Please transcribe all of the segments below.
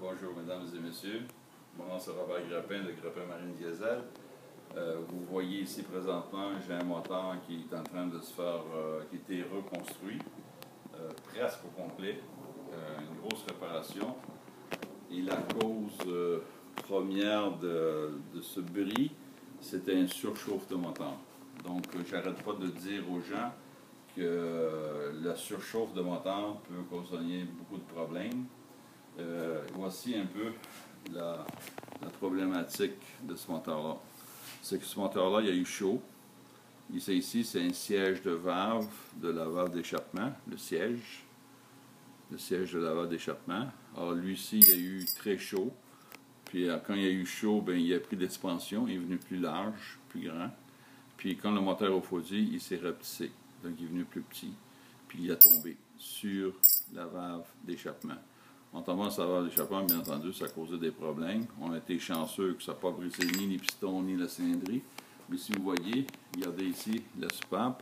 Bonjour mesdames et messieurs, mon nom c'est Robert Grappin de Grappin Marine Diesel. Vous voyez ici présentement, j'ai un moteur qui est en train de se faire, qui a été reconstruit, presque au complet, une grosse réparation. Et la cause première de ce bris, c'était un surchauffe de moteur. Donc j'arrête pas de dire aux gens que la surchauffe de moteur peut causer beaucoup de problèmes. Voici un peu la problématique de ce moteur-là. C'est que ce moteur-là, il y a eu chaud. Ici, c'est un siège de valve, de la valve d'échappement, le siège de la valve d'échappement. Alors lui-ci, il y a eu très chaud. Puis quand il y a eu chaud, ben, il a pris d'expansion, il est venu plus large, plus grand. Puis quand le moteur a refroidi, il s'est rapetissé. Donc il est venu plus petit. Puis il a tombé sur la valve d'échappement. En tombant sur la valve d'échappement, bien entendu, ça a causé des problèmes. On a été chanceux que ça n'a pas brisé ni les pistons ni la cylindrie. Mais si vous voyez, regardez ici, la soupape,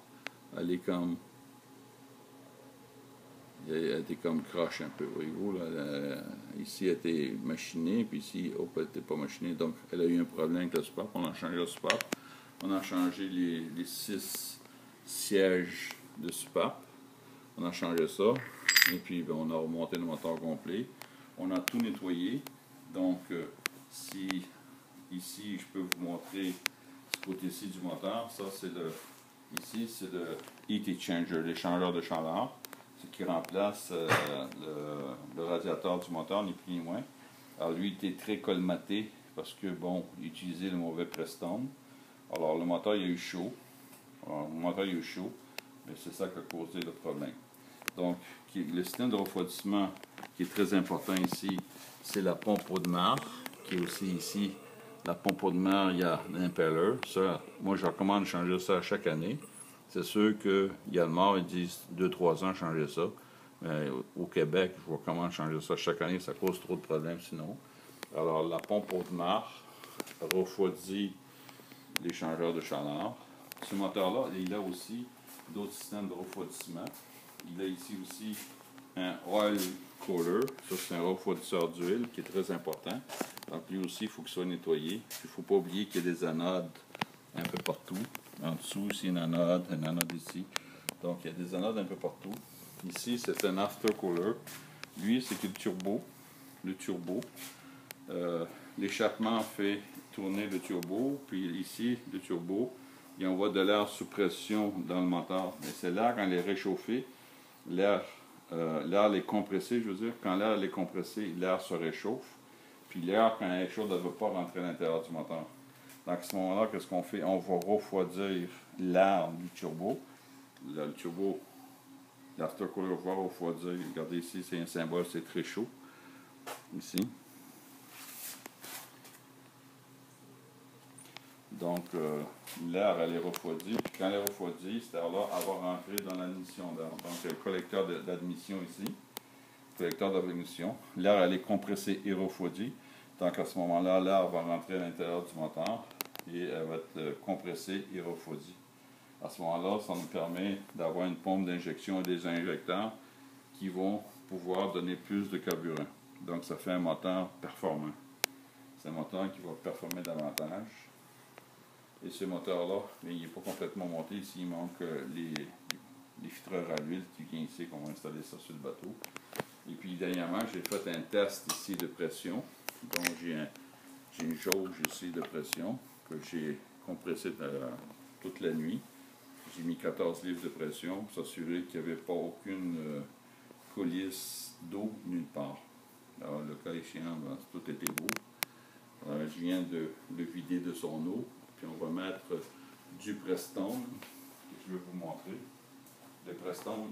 elle est comme... Elle était comme croche un peu, voyez-vous. Ici, elle a été machinée, puis ici, hop, elle n'était pas machinée. Donc, elle a eu un problème avec la soupape. On a changé la soupape. On a changé les 6 sièges de soupape. On a changé ça. Et puis, ben, on a remonté le moteur complet. On a tout nettoyé. Donc, si ici, je peux vous montrer ce côté-ci du moteur. Ça, c'est le... Ici, c'est le heat exchanger, l'échangeur de chaleur. Ce qui remplace le radiateur du moteur, ni plus ni moins. Alors, lui, il était très colmaté parce que, bon, il utilisait le mauvais Prestone. Alors, le moteur, il a eu chaud. Alors, le moteur, il a eu chaud. Mais c'est ça qui a causé le problème. Donc, le système de refroidissement qui est très important ici, c'est la pompe eau de mer, qui est aussi ici. La pompe eau de mer, il y a l'impeller. Ça, moi, je recommande de changer ça chaque année. C'est sûr qu'il y a le mort, ils disent 2-3 ans changer ça. Mais au Québec, je vous recommande de changer ça chaque année, ça cause trop de problèmes sinon. Alors, la pompe eau de mer refroidit l'échangeur de chaleur. Ce moteur-là, il a aussi d'autres systèmes de refroidissement. Il a ici aussi un oil cooler. Ça, c'est un refroidisseur d'huile qui est très important. Donc, lui aussi, il faut qu'il soit nettoyé. Il ne faut pas oublier qu'il y a des anodes un peu partout. En dessous, ici, une anode ici. Donc, il y a des anodes un peu partout. Ici, c'est un aftercooler. Lui, c'est le turbo. L'échappement fait tourner le turbo. Puis ici, le turbo, il envoie de l'air sous pression dans le moteur. Et c'est l'air, quand il est réchauffé, l'air est compressé, je veux dire. Quand l'air est compressé, l'air se réchauffe. Puis l'air, quand il est chaud, ne veut pas rentrer à l'intérieur du moteur. Donc, à ce moment-là, qu'est-ce qu'on fait? On va refroidir l'air du turbo. Le turbo, l'aftercooler va refroidir. Regardez ici, c'est un symbole, c'est très chaud. Ici. Donc, l'air, elle est refroidie. Puis quand elle est refroidie, cette air-là, elle va rentrer dans l'admission d'air. Donc, il y a le collecteur d'admission ici. Collecteur d'admission. L'air, elle est compressée et refroidie. Donc, à ce moment-là, l'air va rentrer à l'intérieur du moteur et elle va être compressée et refroidie. À ce moment-là, ça nous permet d'avoir une pompe d'injection et des injecteurs qui vont pouvoir donner plus de carburant. Donc, ça fait un moteur performant. C'est un moteur qui va performer davantage. Et ce moteur-là, il n'est pas complètement monté. Ici, il manque les filtreurs à l'huile qui viennent ici, qu'on va installer ça sur le bateau. Et puis, dernièrement, j'ai fait un test ici de pression. Donc, j'ai une jauge ici de pression que j'ai compressée toute la nuit. J'ai mis 14 livres de pression pour s'assurer qu'il n'y avait pas aucune coulisse d'eau nulle part. Alors, le cas échéant, ben, tout était beau. Alors, je viens de le vider de son eau. Puis, on va mettre du Prestone, que je vais vous montrer. Le Prestone.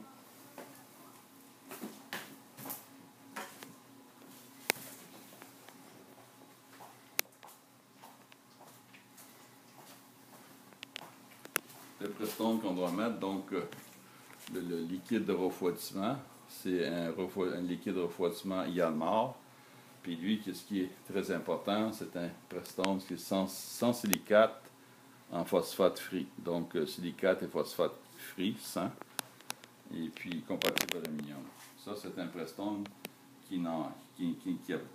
Le Prestone qu'on doit mettre, donc le liquide de refroidissement, c'est un liquide de refroidissement Yanmar. Puis lui, ce qui est très important, c'est un Prestone qui est sans silicate en phosphate free. Donc silicate et phosphate free, sans, et puis compatible aluminium. Ça, c'est un Prestone qui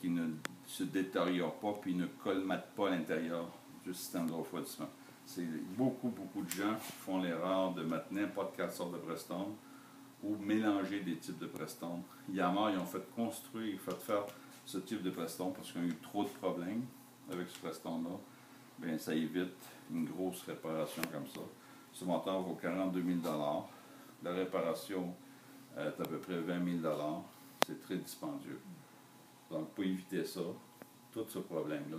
qui ne se détériore pas puis ne colmate pas à l'intérieur du système de refroidissement. C'est beaucoup de gens font l'erreur de mettre n'importe quelle sorte de presse-tombe ou mélanger des types de presse-tombe. Yamaha, ils ont fait faire ce type de presse-tombe parce qu'ils ont eu trop de problèmes avec ce presse-tombe-là. Bien, ça évite une grosse réparation comme ça. Ce moteur vaut 42 000 $. La réparation est à peu près 20 000 $. C'est très dispendieux. Donc, pour éviter ça, tout ce problème-là,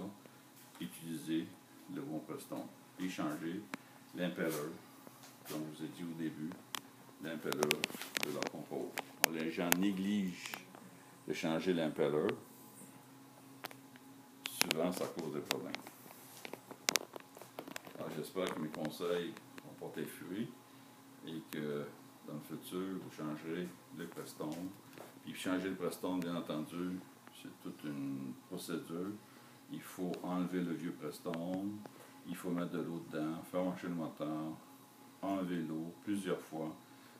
utilisez le bon presse-tombe. Et changer l'impelleur, comme je vous ai dit au début, l'impelleur de la pompe. Les gens négligent de changer l'impelleur. Souvent, ça cause des problèmes. Alors, j'espère que mes conseils vont porter fruit et que dans le futur, vous changerez le presse-tombe. Puis changer le presse-tombe, bien entendu, c'est toute une procédure. Il faut enlever le vieux presse-tombe, il faut mettre de l'eau dedans, faire marcher le moteur, enlever l'eau plusieurs fois.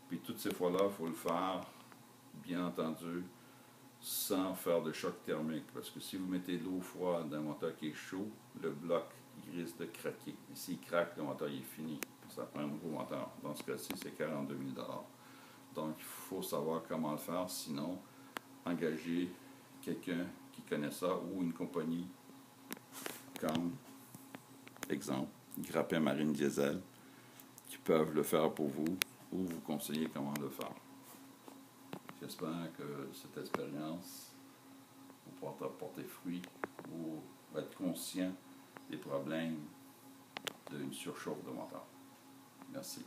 Puis toutes ces fois-là, il faut le faire, bien entendu, sans faire de choc thermique. Parce que si vous mettez de l'eau froide dans un moteur qui est chaud, le bloc il risque de craquer. Et s'il craque, le moteur il est fini. Ça prend un nouveau moteur. Dans ce cas-ci, c'est 42 000 $. Donc, il faut savoir comment le faire. Sinon, engager quelqu'un qui connaît ça ou une compagnie comme, exemple, Grappin Marine Diesel, qui peuvent le faire pour vous ou vous conseiller comment le faire. J'espère que cette expérience vous portera porter fruit ou être conscient des problèmes d'une surchauffe de moteur. Merci.